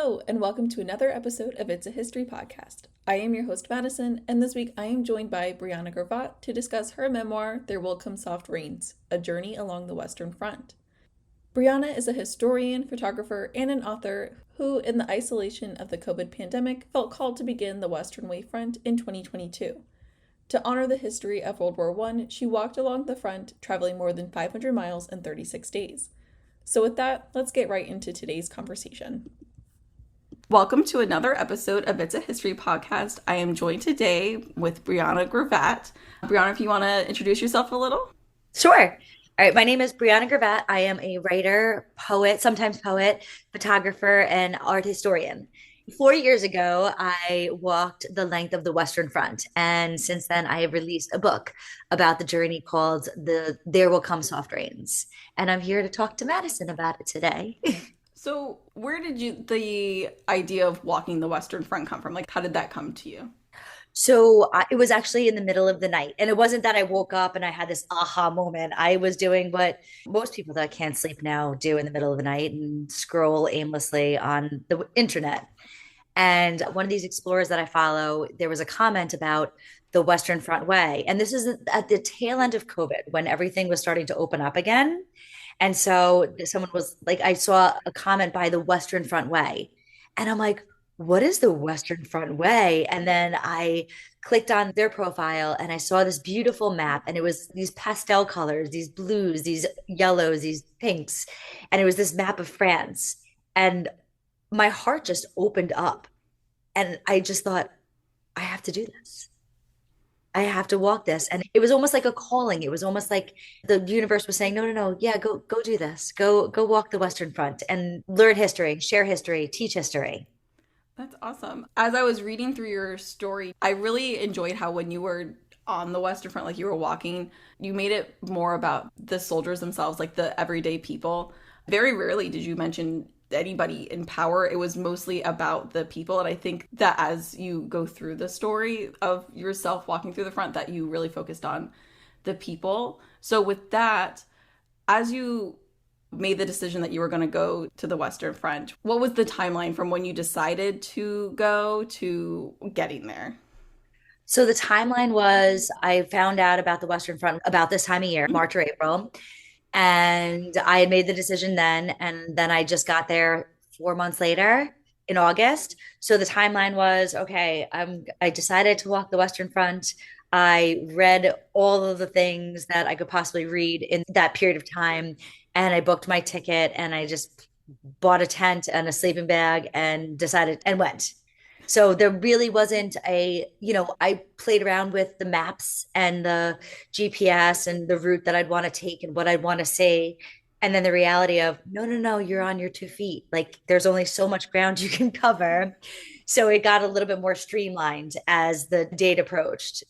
Hello, and welcome to another episode of It's a History podcast. I am your host, Madison, and this week I am joined by Briana Gervat to discuss her memoir, There Will Come Soft Rains, A Journey Along the Western Front. Briana is a historian, photographer, and an author who, in the isolation of the COVID pandemic, felt called to begin the Western Wave Front in 2022. To honor the history of World War I, she walked along the front, traveling more than 500 miles in 36 days. So with that, let's get right into today's conversation. Welcome to another episode of It's a History podcast. I am joined today with Briana Gervat. Briana, if you want to introduce yourself a little. Sure. All right. My name is Briana Gervat. I am a writer, poet, sometimes poet, photographer, and art historian. 4 years ago, I walked the length of the Western Front. And since then, I have released a book about the journey called There Will Come Soft Rains. And I'm here to talk to Madison about it today. So where did the idea of walking the Western Front come from? Like, how did that come to you? It was actually in the middle of the night. And it wasn't that I woke up and I had this aha moment. I was doing what most people that can't sleep now do in the middle of the night and scroll aimlessly on the internet. And one of these explorers that I follow, there was a comment about the Western Front Way. And this is at the tail end of COVID when everything was starting to open up again. And so someone was like, I saw a comment by the Western Front Way. And I'm like, what is the Western Front Way? And then I clicked on their profile and I saw this beautiful map. And it was these pastel colors, these blues, these yellows, these pinks. And it was this map of France. And my heart just opened up. And I just thought, I have to do this. I have to walk this. And it was almost like a calling. It was almost like the universe was saying, no, no, no, yeah, go do this. Go walk the Western Front and learn history, share history, teach history. That's awesome. As I was reading through your story, I really enjoyed how when you were on the Western Front, like you were walking, you made it more about the soldiers themselves, like the everyday people. Very rarely did you mention anybody in power. It was mostly about the people. And I think that as you go through the story of yourself walking through the front, that you really focused on the people. So with that, as you made the decision that you were going to go to the Western Front, what was the timeline from when you decided to go to getting there? So the timeline was I found out about the Western Front about this time of year, March or April. And I had made the decision then. And then I just got there 4 months later in August. So the timeline was, okay, I decided to walk the Western Front. I read all of the things that I could possibly read in that period of time. And I booked my ticket and I just bought a tent and a sleeping bag and decided and went. So there really wasn't I played around with the maps and the GPS and the route that I'd want to take and what I'd want to say. And then the reality of, no, no, no, you're on your 2 feet. Like there's only so much ground you can cover. So it got a little bit more streamlined as the date approached.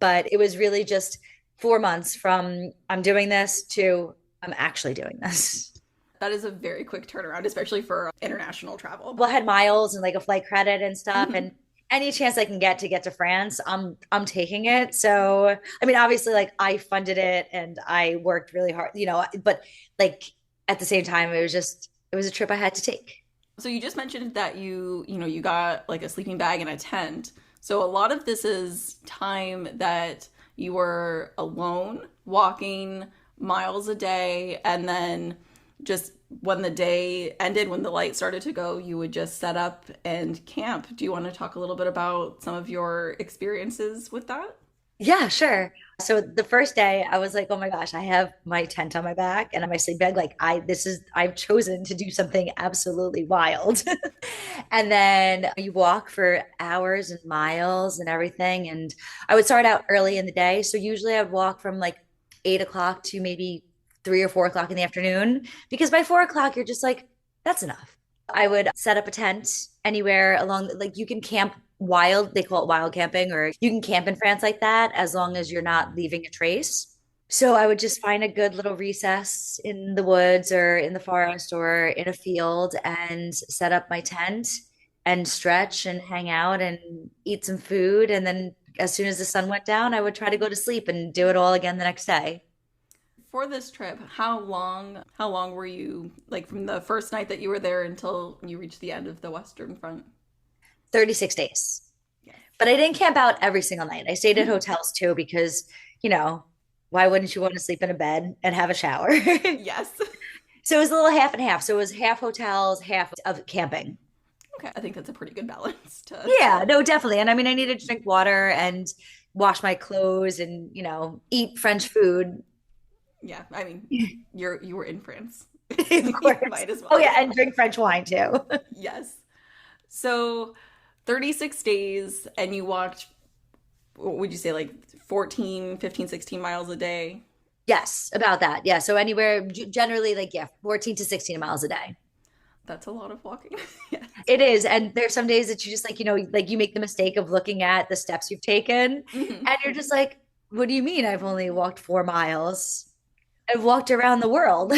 But it was really just 4 months from I'm doing this to I'm actually doing this. That is a very quick turnaround, especially for international travel. Well, I had miles and like a flight credit and stuff, Mm-hmm. and any chance I can get to France, I'm taking it. So, I mean, obviously, like I funded it and I worked really hard, but like at the same time, it was a trip I had to take. So you just mentioned that you got like a sleeping bag and a tent. So a lot of this is time that you were alone, walking miles a day, and then just when the day ended, when the light started to go, you would just set up and camp. Do you want to talk a little bit about some of your experiences with that? Yeah, sure. So the first day I was like, oh my gosh, I have my tent on my back and on my sleep bag. Like I've chosen to do something absolutely wild. And then you walk for hours and miles and everything. And I would start out early in the day. So usually I would walk from like 8 o'clock to maybe 3 or 4 o'clock in the afternoon, because by 4 o'clock, you're just like, that's enough. I would set up a tent anywhere along, like you can camp wild, they call it wild camping, or you can camp in France like that as long as you're not leaving a trace. So I would just find a good little recess in the woods or in the forest or in a field and set up my tent and stretch and hang out and eat some food. And then as soon as the sun went down, I would try to go to sleep and do it all again the next day. for this trip, how long were you, like, from the first night that you were there until you reached the end of the Western Front? 36 days. Yes. But I didn't camp out every single night. I stayed at Mhm. hotels too because, you know, why wouldn't you want to sleep in a bed and have a shower? Yes. So it was a little half and half. So it was half hotels, half of camping. Okay, I think that's a pretty good balance Yeah, no, definitely. And I mean, I needed to drink water and wash my clothes and, eat French food. yeah, I mean, you were in France. Of You course. might as Oh, well. yeah, and drink French wine too. Yes. So 36 days and you walked, what would you say, like 14, 15, 16 miles a day? Yes, about that. Yeah. So anywhere, generally, like, yeah, 14 to 16 miles a day. That's a lot of walking. Yes. It is. And there's some days that you just like, like you make the mistake of looking at the steps you've taken Hmm. and you're just like, what do you mean I've only walked 4 miles? I've walked around the world.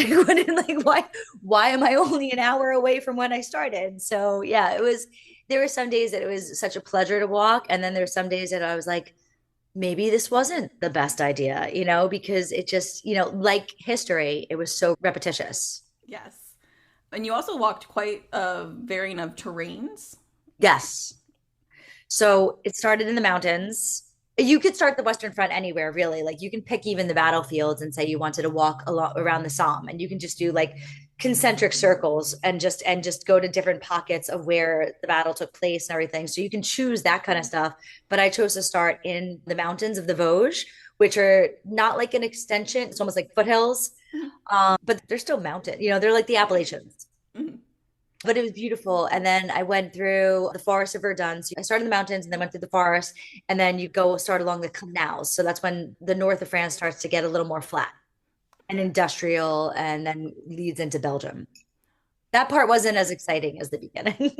Why am I only an hour away from when I started? So yeah, there were some days that it was such a pleasure to walk. And then there's some days that I was like, maybe this wasn't the best idea, because it just, like history, it was so repetitious. Yes. And you also walked quite a varying of terrains. Yes. So it started in the mountains. You could start the Western Front anywhere, really. Like you can pick even the battlefields and say you wanted to walk a lot around the Somme, and you can just do like concentric circles and just go to different pockets of where the battle took place and everything. So you can choose that kind of stuff. But I chose to start in the mountains of the Vosges, which are not like an extension. It's almost like foothills, Mhm. but they're still mountain. They're like the Appalachians, Mhm. but it was beautiful. And then I went through the forest of Verdun. So I started in the mountains and then went through the forest. And then you go start along the canals. So that's when the north of France starts to get a little more flat and industrial and then leads into Belgium. That part wasn't as exciting as the beginning.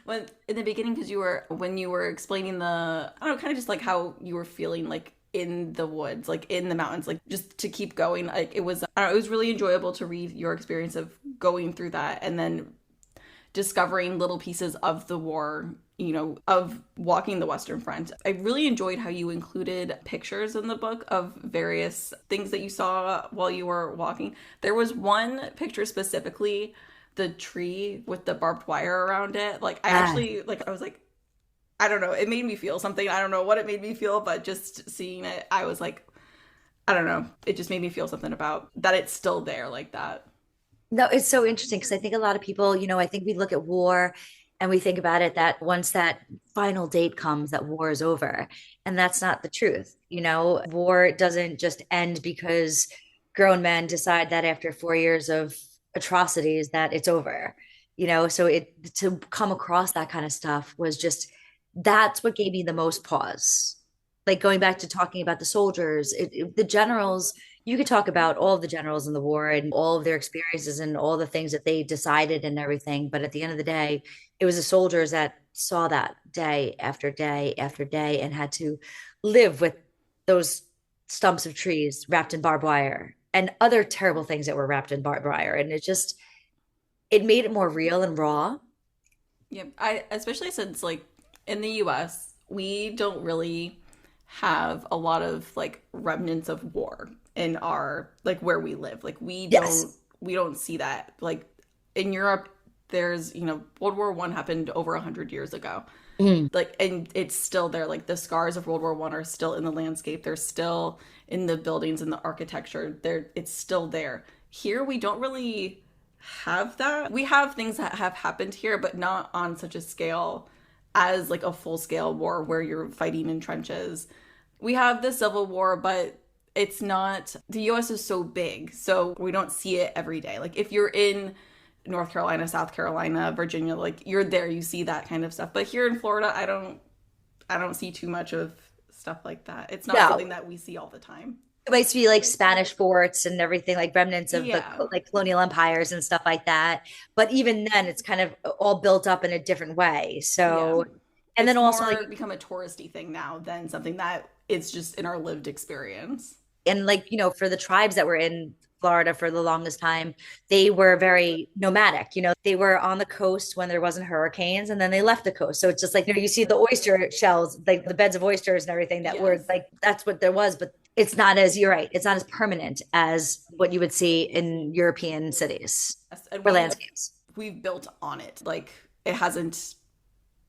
When in the beginning, because when you were explaining I don't know, kind of just like how you were feeling, like in the woods, like in the mountains, like just to keep going. Like I don't know, it was really enjoyable to read your experience of going through that and then discovering little pieces of the war, of walking the Western Front. I really enjoyed how you included pictures in the book of various things that you saw while you were walking. There was one picture specifically, the tree with the barbed wire around it. Like I Ah, actually, like I was like, I don't know, it made me feel something. I don't know what it made me feel, but just seeing it, I was like, I don't know. It just made me feel something about that it's still there like that. no, it's so interesting because I think a lot of people, I think we look at war and we think about it that once that final date comes, that war is over. And that's not the truth. War doesn't just end because grown men decide that after 4 years of atrocities that it's over. So it to come across that kind of stuff was just that's what gave me the most pause. Like going back to talking about the soldiers, the generals, you could talk about all of the generals in the war and all of their experiences and all the things that they decided and everything. But at the end of the day, it was the soldiers that saw that day after day after day and had to live with those stumps of trees wrapped in barbed wire and other terrible things that were wrapped in barbed wire. And it made it more real and raw. Yeah, I especially since, like, in the US, we don't really have a lot of like remnants of war in our, like, where we live. Like Yes. we don't see that. Like in Europe, there's, World War One happened over 100 years ago. Mm. Like, and it's still there. Like the scars of World War One are still in the landscape. They're still in the buildings and the architecture. It's still there. Here we don't really have that. We have things that have happened here, but not on such a scale as like a full scale war where you're fighting in trenches. We have the Civil War, but it's not, the US is so big, so we don't see it every day. Like if you're in North Carolina, South Carolina, Virginia, like you're there, you see that kind of stuff. But here in Florida, I don't see too much of stuff like that. It's not No, something that we see all the time. it might be like Spanish forts and everything, like remnants of the Yeah. like colonial empires and stuff like that. But even then, it's kind of all built up in a different way. Yeah. So, and then It's also like more become a touristy thing now than something that it's just in our lived experience. and like for the tribes that were in Florida for the longest time, they were very nomadic. They were on the coast when there wasn't hurricanes, and then they left the coast. So it's just like you see the oyster shells, like the beds of oysters and everything that were Yes. like that's what there was. But It's not as, you're right, it's not as permanent as what you would see in European cities Yes, and or landscapes. we've built on it. Like it hasn't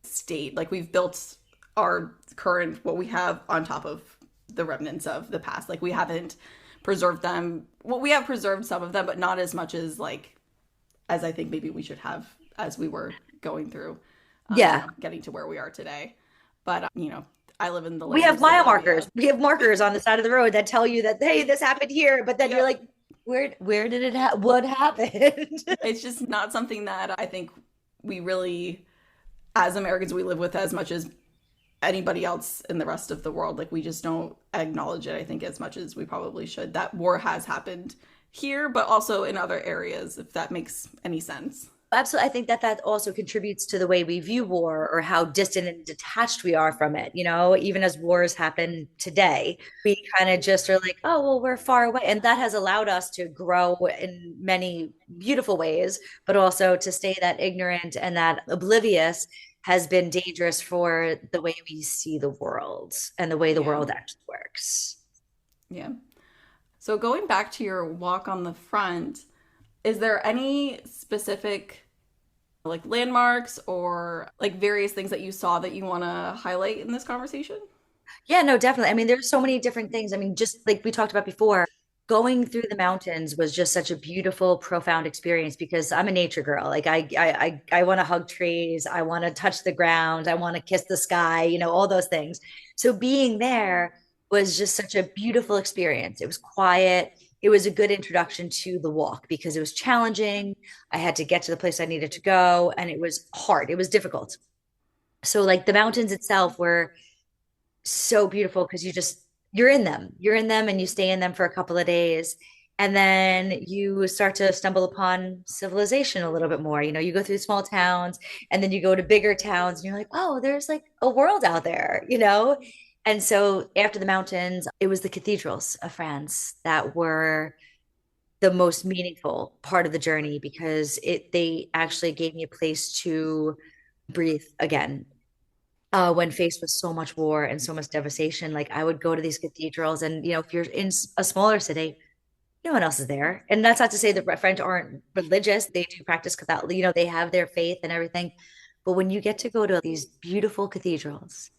stayed. Like we've built our current what we have on top of the remnants of the past. Like we haven't preserved them. Well, we have preserved some of them, but not as much as like as I think maybe we should have as we were going through, Yeah. getting to where we are today. But I live in the We land have of mile suburbia. markers. We have markers on the side of the road that tell you that, hey, this happened here. But then you're Yep. like, where did what happened? It's just not something that I think we really, as Americans, we live with as much as anybody else in the rest of the world. Like we just don't acknowledge it, I think, as much as we probably should. That war has happened here, but also in other areas, if that makes any sense. Absolutely. I think that that also contributes to the way we view war or how distant and detached we are from it. Even as wars happen today, we kind of just are like, oh, well, we're far away. And that has allowed us to grow in many beautiful ways, but also to stay that ignorant and that oblivious has been dangerous for the way we see the world and the way the Yeah. world actually works. Yeah. So going back to your walk on the front, is there any specific like landmarks or like various things that you saw that you want to highlight in this conversation? Yeah, no, definitely. I mean, there's so many different things. I mean, just like we talked about before, going through the mountains was just such a beautiful, profound experience because I'm a nature girl. Like I want to hug trees, I want to touch the ground, I want to kiss the sky, all those things. So being there was just such a beautiful experience. It was quiet. It was a good introduction to the walk because it was challenging. I had to get to the place I needed to go, and it was hard. It was difficult. So like the mountains itself were so beautiful because you're in them and you stay in them for a couple of days, and then you start to stumble upon civilization a little bit more. You go through small towns, and then you go to bigger towns, and you're like, oh, there's like a world out there. And so after the mountains, it was the cathedrals of France that were the most meaningful part of the journey because they actually gave me a place to breathe again when faced with so much war and so much devastation. Like I would go to these cathedrals, and if you're in a smaller city, no one else is there. And that's not to say that French aren't religious; they do practice Catholic. They have their faith and everything. But when you get to go to these beautiful cathedrals,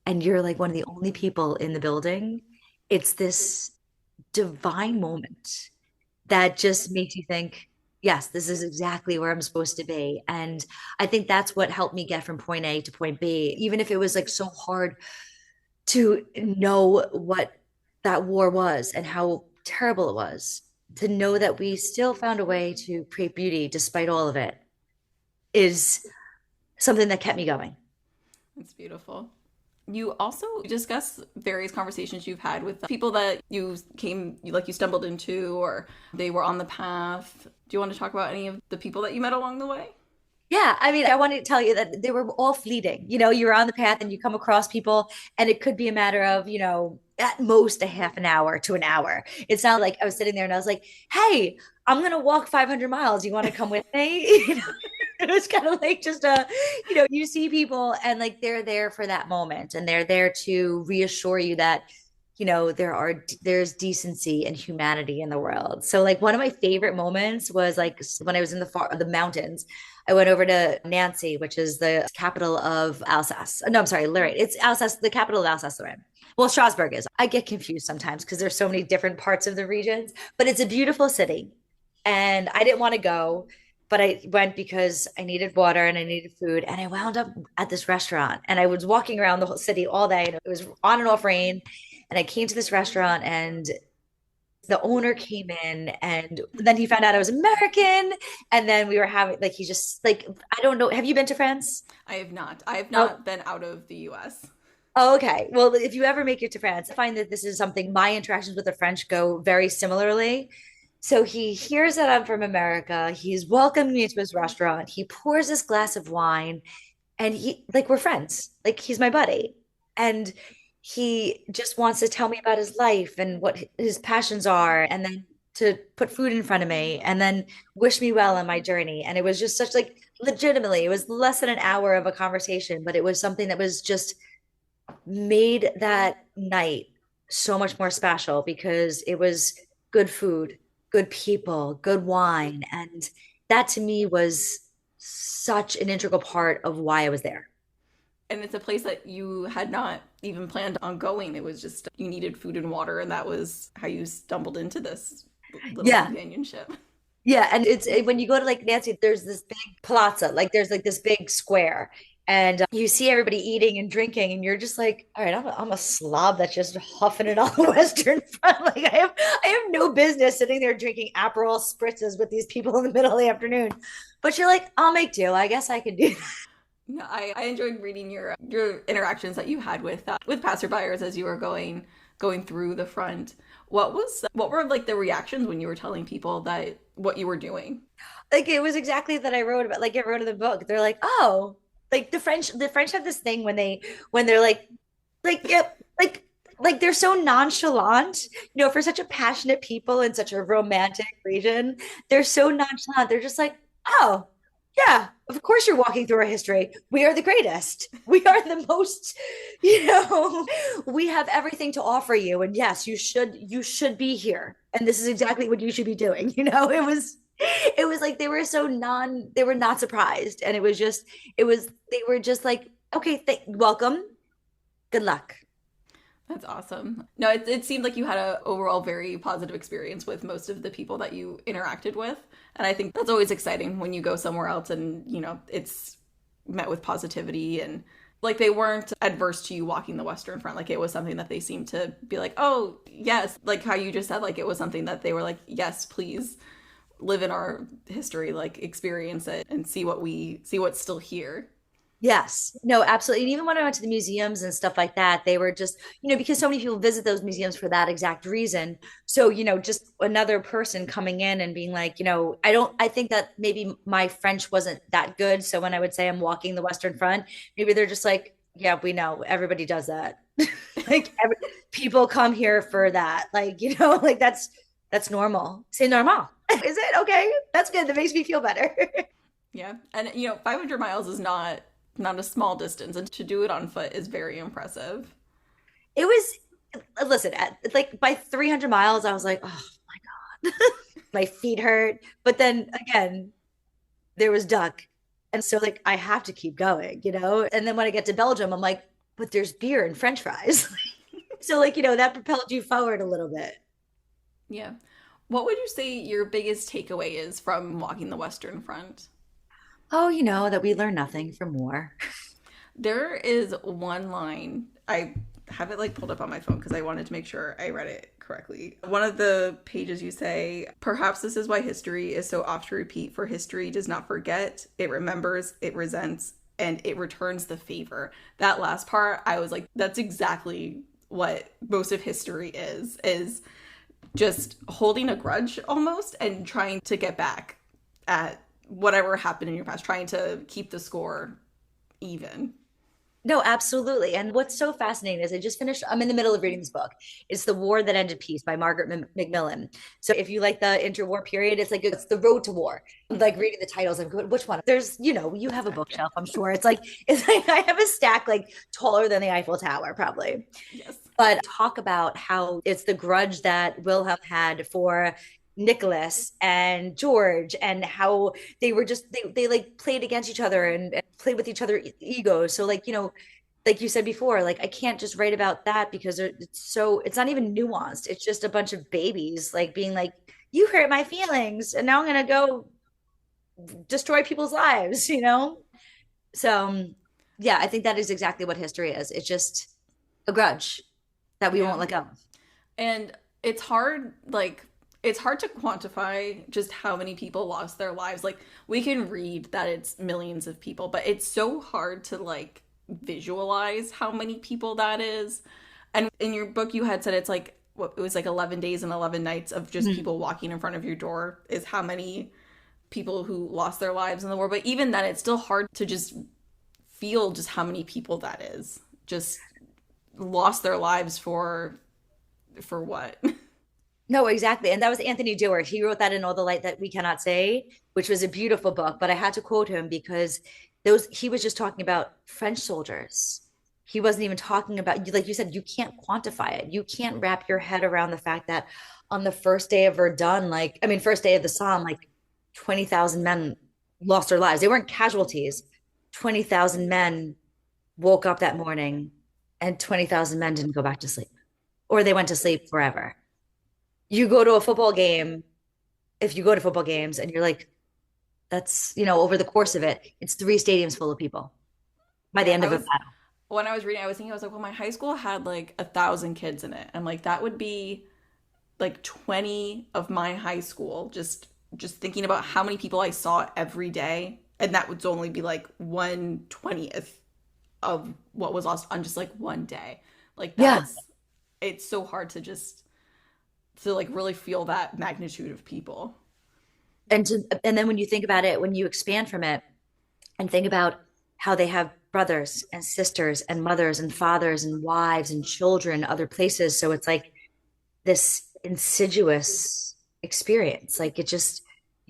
and you're like one of the only people in the building, it's this divine moment that just makes you think, yes, this is exactly where I'm supposed to be. And I think that's what helped me get from point A to point B, even if it was like so hard to know what that war was and how terrible it was. To know that we still found a way to create beauty despite all of it is something that kept me going. It's beautiful. You also discuss various conversations you've had with people that you stumbled into, or they were on the path. Do you want to talk about any of the people that you met along the way? Yeah, I mean, I wanted to tell you that they were all fleeting. You're on the path and you come across people, and it could be a matter of, at most a half an hour to an hour. It's not like I was sitting there and I was like, hey, I'm going to walk 500 miles. You want to come with me? It was kind of like just you see people, and like they're there for that moment, and they're there to reassure you that there's decency and humanity in the world. So like one of my favorite moments was like when I was in the mountains. I went over to Nancy, which is the capital of Alsace. No, I'm sorry, Lorraine. It's Alsace, the capital of Alsace-Lorraine. Well, Strasbourg is. I get confused sometimes because there's so many different parts of the regions, but it's a beautiful city. And I didn't want to go, but I went because I needed water and I needed food. And I wound up at this restaurant, and I was walking around the whole city all day, and it was on and off rain. And I came to this restaurant, and the owner came in, and then he found out I was American. And then we were having like, he just like, I don't know. Have you been to France? I have not. I have Oh, not been out of the US. oh, okay. Well, if you ever make it to France, I find that this is something my interactions with the French go very similarly. So he hears that I'm from America. He's welcomed me to his restaurant. He pours this glass of wine, and like, we're friends. Like, he's my buddy. And he just wants to tell me about his life and what his passions are, and then to put food in front of me, and then wish me well on my journey. And it was just such like, legitimately, it was less than an hour of a conversation, but it was something that was just made that night so much more special because it was good food, good people, good wine. And that to me was such an integral part of why I was there. And it's a place that you had not even planned on going. It was just you needed food and water, and that was how you stumbled into this little Yeah. companionship. Yeah, and when you go to like Nancy, there's this big plaza, like there's like this big square, and you see everybody eating and drinking, and you're just like, all right, I'm a slob that's just huffing it on the Western Front. Like I have no business sitting there drinking Aperol spritzes with these people in the middle of the afternoon, but you're like, I'll make do. I guess I can do that. No, I enjoyed reading your interactions that you had with passerbyers as you were going through the front. What were like the reactions when you were telling people that what you were doing? Like it was exactly that I wrote about, like I wrote in the book. They're like, oh, like the French have this thing when they're like yep like they're so nonchalant, for such a passionate people in such a romantic region. They're so nonchalant. They're just like, oh yeah, of course you're walking through our history. We are the greatest. We are the most, you know we have everything to offer you, and yes, you should be here, and this is exactly what you should be doing. It was like they were not surprised, and they were just like, okay, welcome, good luck. That's awesome. No, it seemed like you had a overall very positive experience with most of the people that you interacted with. And I think that's always exciting when you go somewhere else and, it's met with positivity and like they weren't adverse to you walking the Western Front. Like it was something that they seemed to be like, oh, yes. Like how you just said, like it was something that they were like, yes, please live in our history, like experience it and see what's still here. Yes, no, absolutely. And even when I went to the museums and stuff like that, they were just, because so many people visit those museums for that exact reason. So, just another person coming in and being like, I think that maybe my French wasn't that good. So when I would say I'm walking the Western Front, maybe they're just like, yeah, we know everybody does that. Like people come here for that. Like, like that's normal. C'est normal. Is it? Okay. That's good. That makes me feel better. Yeah. And 500 miles is not a small distance and to do it on foot is very impressive. It was, listen, like by 300 miles, I was like, oh my God, my feet hurt. But then again, there was duck. And so, like, I have to keep going, And then when I get to Belgium, I'm like, but there's beer and French fries. So, like, that propelled you forward a little bit. Yeah. What would you say your biggest takeaway is from walking the Western Front? Oh, that we learn nothing from war. There is one line. I have it like pulled up on my phone because I wanted to make sure I read it correctly. One of the pages you say, perhaps this is why history is so oft to repeat, for history does not forget, it remembers, it resents, and it returns the favor. That last part, I was like, that's exactly what most of history is just holding a grudge almost and trying to get back at whatever happened in your past, trying to keep the score even. No, absolutely. And what's so fascinating is I'm in the middle of reading this book. It's The War That Ended Peace by Margaret Macmillan. So if you like the interwar period, it's the road to war. Like reading the titles, I'm going, which one? There's, you have a Yeah. bookshelf, I'm sure. It's like I have a stack like taller than the Eiffel Tower, probably. Yes. But talk about how it's the grudge that Wilhelm had for Nicholas and George, and how they were just they like played against each other and played with each other egos. So like, like you said before, like I can't just write about that because it's not even nuanced. It's just a bunch of babies like being like, you hurt my feelings and now I'm gonna go destroy people's lives. So yeah, I think that is exactly what history is. It's just a grudge that we Yeah. won't let go. And it's hard to quantify just how many people lost their lives. Like we can read that it's millions of people, but it's so hard to like visualize how many people that is. And in your book you had said it's like what it was like 11 days and 11 nights of just Mhm. people walking in front of your door is how many people who lost their lives in the war. But even then it's still hard to just feel just how many people that is. Just lost their lives for what? No, exactly. And that was Anthony Dewar. He wrote that in All the Light That We Cannot Say, which was a beautiful book. But I had to quote him because he was just talking about French soldiers he wasn't even talking about, like you said, you can't quantify it. You can't wrap your head around the fact that on the first day of Verdun, like, I mean, first day of the Somme, like 20,000 men lost their lives. They weren't casualties. 20,000 men woke up that morning and 20,000 men didn't go back to sleep, or they went to sleep forever. You go to a football game, if you go to football games and you're like, that's, over the course of it, it's three stadiums full of people by the Yeah, end I of a was battle. when I was reading, I was thinking, I was like, well, my high school had like 1,000 kids in it. I'm like, that would be like 20 of my high school. Just thinking about how many people I saw every day, and that would only be like 1/20th of what was lost on just like one day. Like Yeah. it's so hard to like really feel that magnitude of people. And then when you think about it, when you expand from it and think about how they have brothers and sisters and mothers and fathers and wives and children other places, so it's like this insidious experience. Like it just,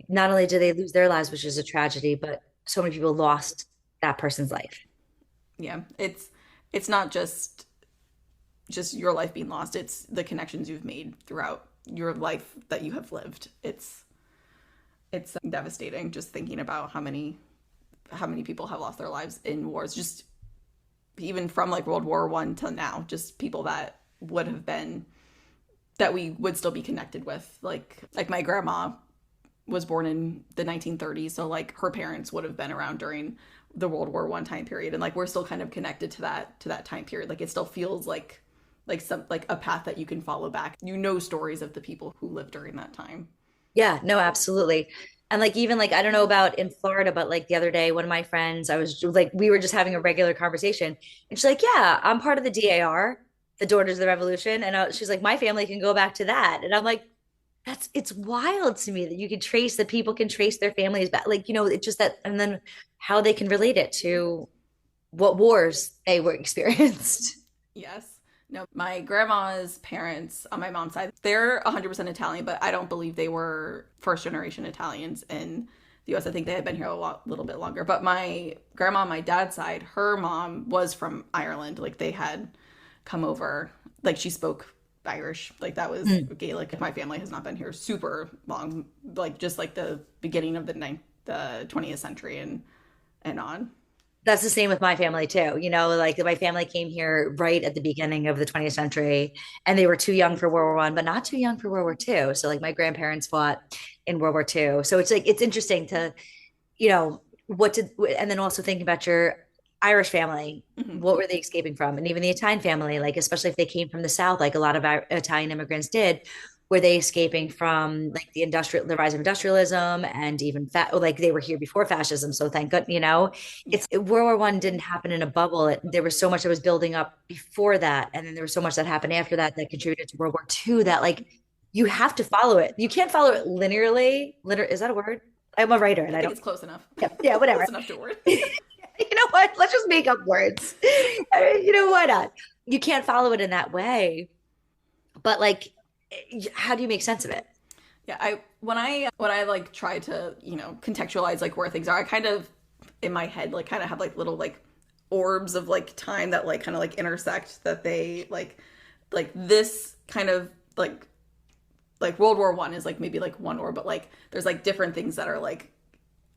not only do they lose their lives, which is a tragedy, but so many people lost that person's life. Yeah, it's not just your life being lost. It's the connections you've made throughout your life that you have lived. It's devastating just thinking about how many people have lost their lives in wars, just even from like World War I to now, just people that would have been that we would still be connected with. Like my grandma was born in the 1930s, so like her parents would have been around during the World War I time period, and like we're still kind of connected to that time period. Like it still feels like some like a path that you can follow back. Stories of the people who lived during that time. Yeah, no, absolutely. And like even like I don't know about in Florida, but like the other day, one of my friends, I was like, we were just having a regular conversation, and she's like, "Yeah, I'm part of the DAR, the Daughters of the Revolution," and she's like, "My family can go back to that," and I'm like, it's wild to me that you can trace that people can trace their families back, like it's just that, and then how they can relate it to what wars they were experienced. Yes. No, my grandma's parents on my mom's side, they're 100% Italian, but I don't believe they were first generation Italians in the US. I think they had been here little bit longer. But my grandma on my dad's side, her mom was from Ireland. Like they had come over, like she spoke Irish. Like that was Mm. Gaelic. My family has not been here super long, like just like the beginning of the 20th century and on. That's the same with my family too. Like my family came here right at the beginning of the 20th century, and they were too young for World War I, but not too young for World War II. So like my grandparents fought in World War II. So it's like it's interesting to, what did, and then also thinking about your Irish family, Mhm. what were they escaping from? And even the Italian family, like especially if they came from the South, like a lot of Italian immigrants did, were they escaping from like the rise of industrialism, and even like they were here before fascism. So thank God, Yeah. World War I didn't happen in a bubble. There was so much that was building up before that, and then there was so much that happened after that that contributed to World War II. That like you have to follow it. You can't follow it linearly. Is that a word? I'm a writer and I I think don't. it's close enough. Yeah, yeah, whatever. Close enough to a word. You know what? Let's just make up words. Why not? You can't follow it in that way. But like, how do you make sense of it? Yeah, when I like try to, contextualize like where things are, I kind of in my head like kind of have like little like orbs of like time that like kind of like intersect that they like this kind of like World War I is like maybe like one orb, but like there's like different things that are like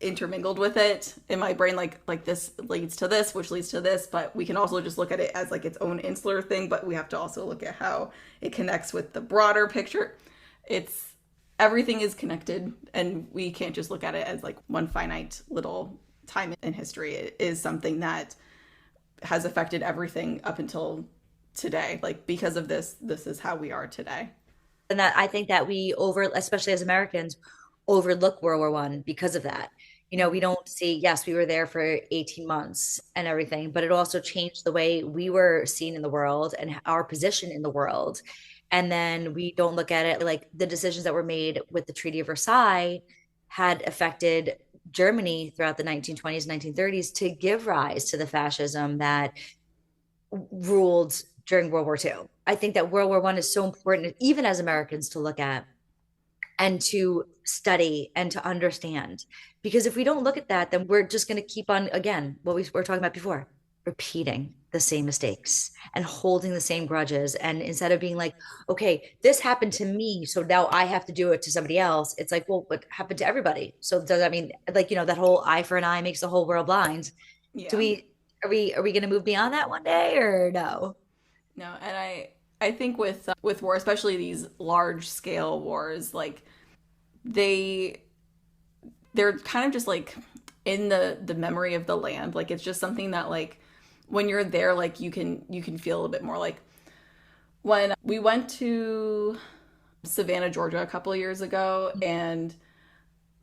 intermingled with it in my brain, like this leads to this, which leads to this, but we can also just look at it as like its own insular thing, but we have to also look at how it connects with the broader picture. It's Everything is connected, and we can't just look at it as like one finite little time in history. It is something that has affected everything up until today. Like because of this is how we are today. And that I think that we especially as Americans, overlook World War I because of that. We don't see, yes, we were there for 18 months and everything, but it also changed the way we were seen in the world and our position in the world. And then we don't look at it like the decisions that were made with the Treaty of Versailles had affected Germany throughout the 1920s, 1930s to give rise to the fascism that ruled during World War II. I think that World War I is so important, even as Americans, to look at and to study and to understand. Because if we don't look at that, then we're just going to keep on, again, what we were talking about before, repeating. the same mistakes and holding the same grudges. And instead of being like, okay, this happened to me, so now I have to do it to somebody else, it's like, well, what happened to everybody? So does that mean, like, that whole eye for an eye makes the whole world blind? Do Yeah. we are we going to move beyond that one day or no? No, and I think with war, especially these large scale wars, like they they're kind of just like in the memory of the land. Like it's just something that like when you're there, like you can feel a little bit more. Like when we went to Savannah, Georgia a couple of years ago, and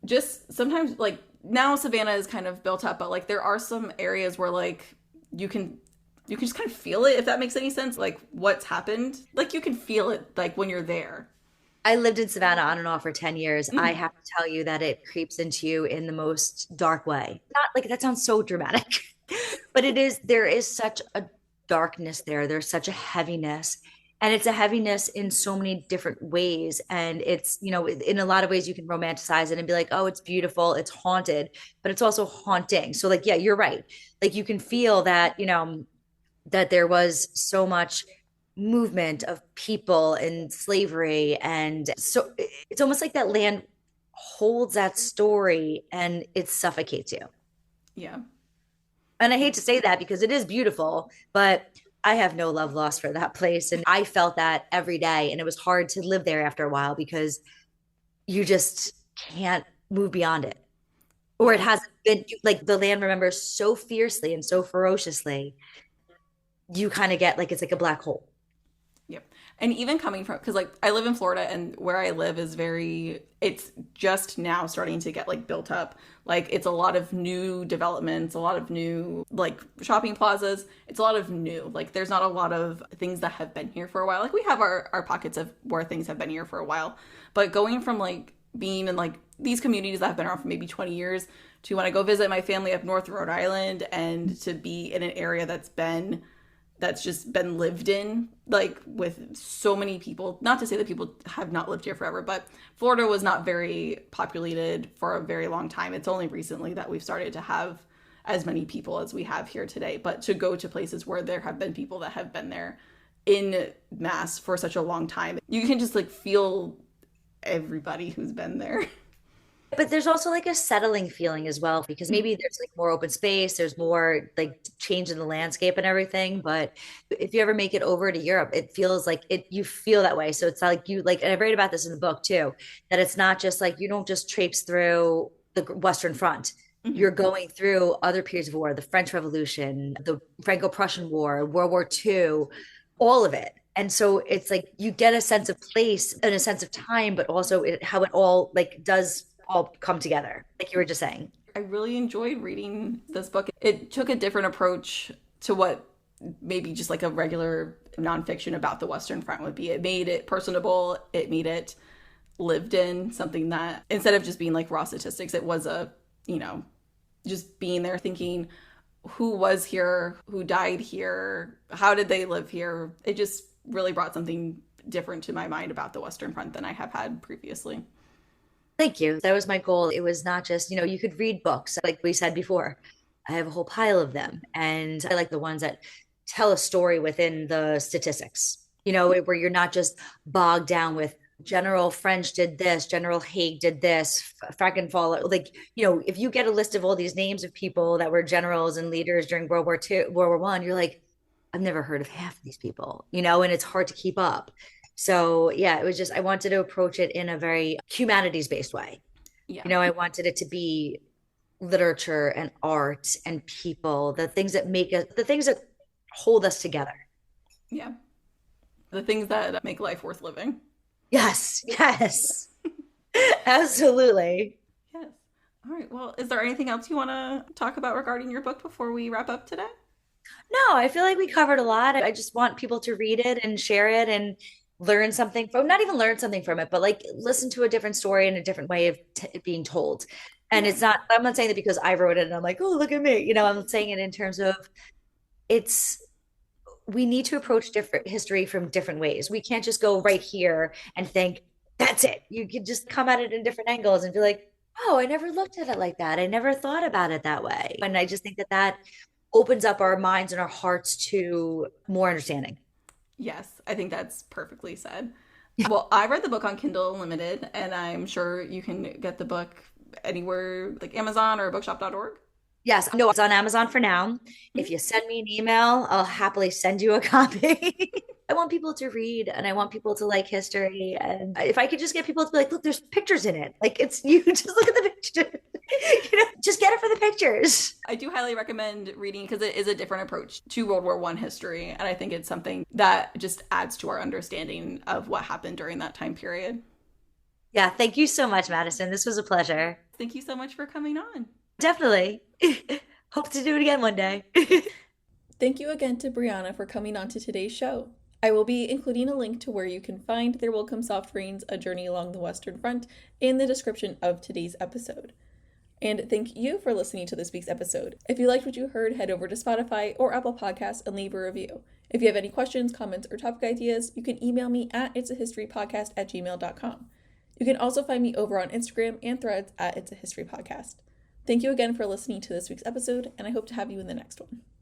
just sometimes like now Savannah is kind of built up, but like there are some areas where like you can you can just kind of feel it, if that makes any sense. Like what's happened, like you can feel it like when you're there. I lived in Savannah on and off for 10 years. I Mhm. have to tell you that it creeps into you in the most dark way. Not like that sounds so dramatic, but there is such a darkness there. There's such a heaviness. And it's a heaviness in so many different ways. And it's, in a lot of ways you can romanticize it and be like, oh, it's beautiful, it's haunted, but it's also haunting. So, like, yeah, you're right. Like, you can feel that, that there was so much movement of people and slavery. And so it's almost like that land holds that story and it suffocates you. Yeah. And I hate to say that because it is beautiful, but I have no love lost for that place. And I felt that every day. And it was hard to live there after a while because you just can't move beyond it. Or it Yeah. hasn't been like the land remembers so fiercely and so ferociously. You kind of get like it's like a black hole. Yep. And even coming from, because like I live in Florida and where I live is very, it's just now starting to get like built up. Like it's a lot of new developments, a lot of new like shopping plazas. It's a lot of new. Like there's not a lot of things that have been here for a while. Like we have our pockets of where things have been here for a while. But going from like being in like these communities that have been around for maybe 20 years to when I go visit my family up north in Rhode Island and to be in an area that's just been lived in, like with so many people. Not to say that people have not lived here forever, but Florida was not very populated for a very long time. It's only recently that we've started to have as many people as we have here today. But to go to places where there have been people that have been there in mass for such a long time, you can just like feel everybody who's been there. But there's also like a settling feeling as well, because maybe there's like more open space, there's more like change in the landscape and everything. But if you ever make it over to Europe, it feels like you feel that way. So it's like and I read about this in the book too, that it's not just like you don't just traipse through the Western Front. You're going through other periods of war, the French Revolution, the Franco-Prussian War, World War II, all of it. And so it's like you get a sense of place and a sense of time, but also how it all like does all come together, like you were just saying. I really enjoyed reading this book. It took a different approach to what maybe just like a regular nonfiction about the Western Front would be. It made it personable, it made it lived in, something that instead of just being like raw statistics, it was you know, just being there thinking who was here, who died here, how did they live here. It just really brought something different to my mind about the Western Front than I have had previously. Thank you. That was my goal. It was not just, you could read books, like we said before. I have a whole pile of them. And I like the ones that tell a story within the statistics, where you're not just bogged down with General French did this, General Haig did this, Frankenfall. Like, if you get a list of all these names of people that were generals and leaders during World War II, World War One, you're like, I've never heard of half of these people, and it's hard to keep up. So yeah, it was just I wanted to approach it in a very humanities based way. Yeah. I wanted it to be literature and art and people, the things that make us, the things that hold us together. Yeah. The things that make life worth living. Yes, yes, absolutely. Yes. All right. Well, is there anything else you want to talk about regarding your book before we wrap up today? No, I feel like we covered a lot. I just want people to read it and share it and learn something from, not even learn something from it, but like listen to a different story and a different way of being told. And Yeah. I'm not saying that because I wrote it and I'm like, oh, look at me. I'm saying it in terms of it's, we need to approach different history from different ways. We can't just go right here and think that's it. You can just come at it in different angles and be like, oh, I never looked at it like that. I never thought about it that way. And I just think that opens up our minds and our hearts to more understanding. Yes, I think that's perfectly said. Well, I read the book on Kindle Unlimited, and I'm sure you can get the book anywhere like Amazon or bookshop.org. Yes, no, it's on Amazon for now. If you Mhm. send me an email, I'll happily send you a copy. I want people to read and I want people to like history. And if I could just get people to be like, look, there's pictures in it. Like it's you just look at the pictures. Just get it for the pictures. I do highly recommend reading because it is a different approach to World War One history, and I think it's something that just adds to our understanding of what happened during that time period. Yeah, thank you so much, Madison. This was a pleasure. Thank you so much for coming on. Definitely. Hope to do it again one day. Thank you again to Briana for coming on to today's show. I will be including a link to where you can find There Will Come Soft Rains, A Journey Along the Western Front in the description of today's episode. And thank you for listening to this week's episode. If you liked what you heard, head over to Spotify or Apple Podcasts and leave a review. If you have any questions, comments, or topic ideas, you can email me at itsahistorypodcast@gmail.com. You can also find me over on Instagram and Threads at It's a History Podcast. Thank you again for listening to this week's episode, and I hope to have you in the next one.